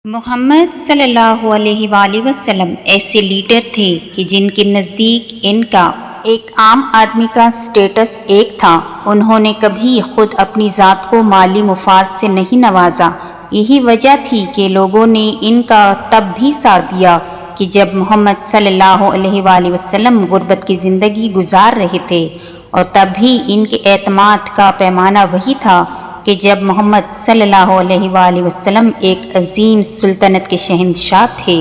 محمد صلی اللہ علیہ وآلہ وسلم ایسے لیڈر تھے کہ جن کے نزدیک ان کا ایک عام آدمی کا سٹیٹس ایک تھا۔ انہوں نے کبھی خود اپنی ذات کو مالی مفاد سے نہیں نوازا۔ یہی وجہ تھی کہ لوگوں نے ان کا تب بھی ساتھ دیا کہ جب محمد صلی اللہ علیہ وآلہ وسلم غربت کی زندگی گزار رہے تھے، اور تب بھی ان کے اعتماد کا پیمانہ وہی تھا کہ جب محمد صلی اللہ علیہ وآلہ وسلم ایک عظیم سلطنت کے شہنشاہ تھے۔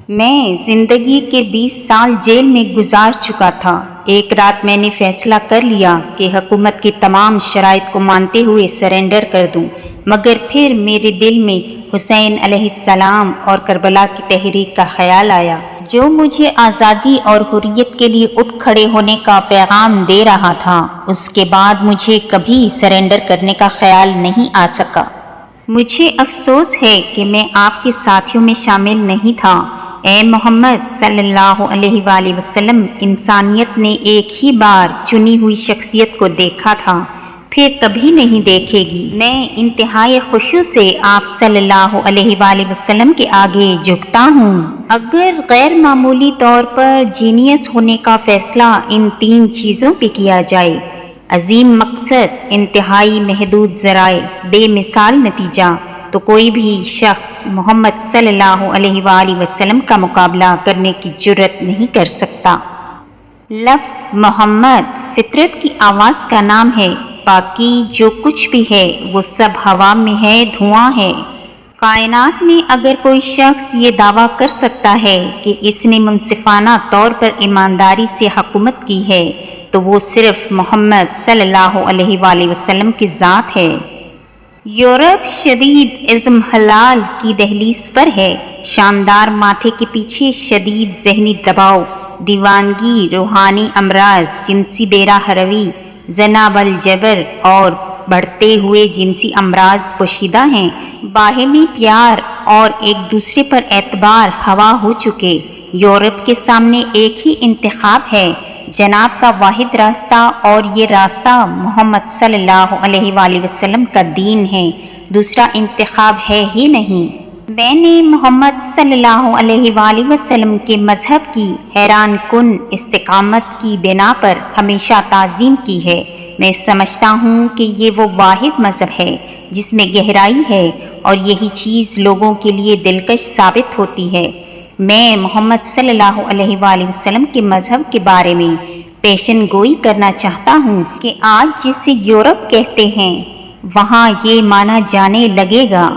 میں زندگی کے 20 سال جیل میں گزار چکا تھا۔ ایک رات میں نے فیصلہ کر لیا کہ حکومت کی تمام شرائط کو مانتے ہوئے سرنڈر کر دوں، مگر پھر میرے دل میں حسین علیہ السلام اور کربلا کی تحریک کا خیال آیا، جو مجھے آزادی اور حریت کے لیے اٹھ کھڑے ہونے کا پیغام دے رہا تھا۔ اس کے بعد مجھے کبھی سرنڈر کرنے کا خیال نہیں آ سکا۔ مجھے افسوس ہے کہ میں آپ کے ساتھیوں میں شامل نہیں تھا۔ اے محمد صلی اللہ علیہ وآلہ وسلم، انسانیت نے ایک ہی بار چنی ہوئی شخصیت کو دیکھا تھا، پھر کبھی نہیں دیکھے گی۔ میں انتہائی خشوع سے آپ صلی اللہ علیہ وآلہ وسلم کے آگے جھکتا ہوں۔ اگر غیر معمولی طور پر جینیس ہونے کا فیصلہ ان 3 چیزوں پہ کیا جائے: عظیم مقصد، انتہائی محدود ذرائع، بے مثال نتیجہ، تو کوئی بھی شخص محمد صلی اللہ علیہ وآلہ وسلم کا مقابلہ کرنے کی جرات نہیں کر سکتا۔ لفظ محمد فطرت کی آواز کا نام ہے۔ باقی جو کچھ بھی ہے وہ سب ہوا میں ہے، دھواں ہے۔ کائنات میں اگر کوئی شخص یہ دعویٰ کر سکتا ہے کہ اس نے منصفانہ طور پر ایمانداری سے حکومت کی ہے، تو وہ صرف محمد صلی اللہ علیہ وآلہ وسلم کی ذات ہے۔ یورپ شدید اضمحلال کی دہلیز پر ہے۔ شاندار ماتھے کے پیچھے شدید ذہنی دباؤ، دیوانگی، روحانی امراض، جنسی بے راہ روی، زنا والجبر اور بڑھتے ہوئے جنسی امراض پوشیدہ ہیں۔ باہمی پیار اور ایک دوسرے پر اعتبار ہوا ہو چکے۔ یورپ کے سامنے ایک ہی انتخاب ہے، جناب کا واحد راستہ، اور یہ راستہ محمد صلی اللہ علیہ وآلہ وسلم کا دین ہے، دوسرا انتخاب ہے ہی نہیں۔ میں نے محمد صلی اللہ علیہ وآلہ وسلم کے مذہب کی حیران کن استقامت کی بنا پر ہمیشہ تعظیم کی ہے۔ میں سمجھتا ہوں کہ یہ وہ واحد مذہب ہے جس میں گہرائی ہے، اور یہی چیز لوگوں کے لیے دلکش ثابت ہوتی ہے۔ میں محمد صلی اللہ علیہ وآلہ وسلم کے مذہب کے بارے میں پیشن گوئی کرنا چاہتا ہوں کہ آج جسے یورپ کہتے ہیں، وہاں یہ مانا جانے لگے گا۔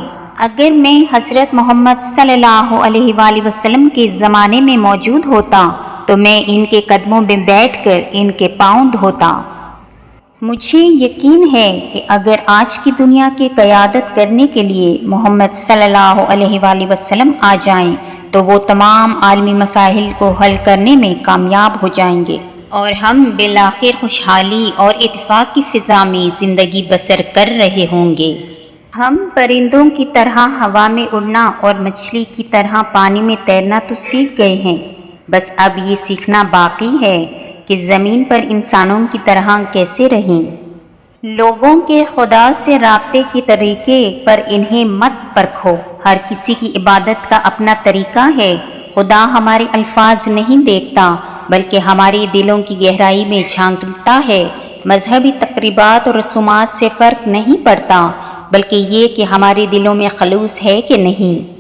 اگر میں حضرت محمد صلی اللہ علیہ وآلہ وسلم کے زمانے میں موجود ہوتا تو میں ان کے قدموں میں بیٹھ کر ان کے پاؤں دھوتا۔ مجھے یقین ہے کہ اگر آج کی دنیا کی قیادت کرنے کے لیے محمد صلی اللہ علیہ وآلہ وسلم آ جائیں تو وہ تمام عالمی مسائل کو حل کرنے میں کامیاب ہو جائیں گے، اور ہم بالآخر خوشحالی اور اتفاق کی فضا میں زندگی بسر کر رہے ہوں گے۔ ہم پرندوں کی طرح ہوا میں اڑنا اور مچھلی کی طرح پانی میں تیرنا تو سیکھ گئے ہیں، بس اب یہ سیکھنا باقی ہے کہ زمین پر انسانوں کی طرح کیسے رہیں۔ لوگوں کے خدا سے رابطے کے طریقے پر انہیں مت پرکھو۔ ہر کسی کی عبادت کا اپنا طریقہ ہے۔ خدا ہمارے الفاظ نہیں دیکھتا، بلکہ ہمارے دلوں کی گہرائی میں جھانکتا ہے۔ مذہبی تقریبات اور رسومات سے فرق نہیں پڑتا، بلکہ یہ کہ ہمارے دلوں میں خلوص ہے کہ نہیں۔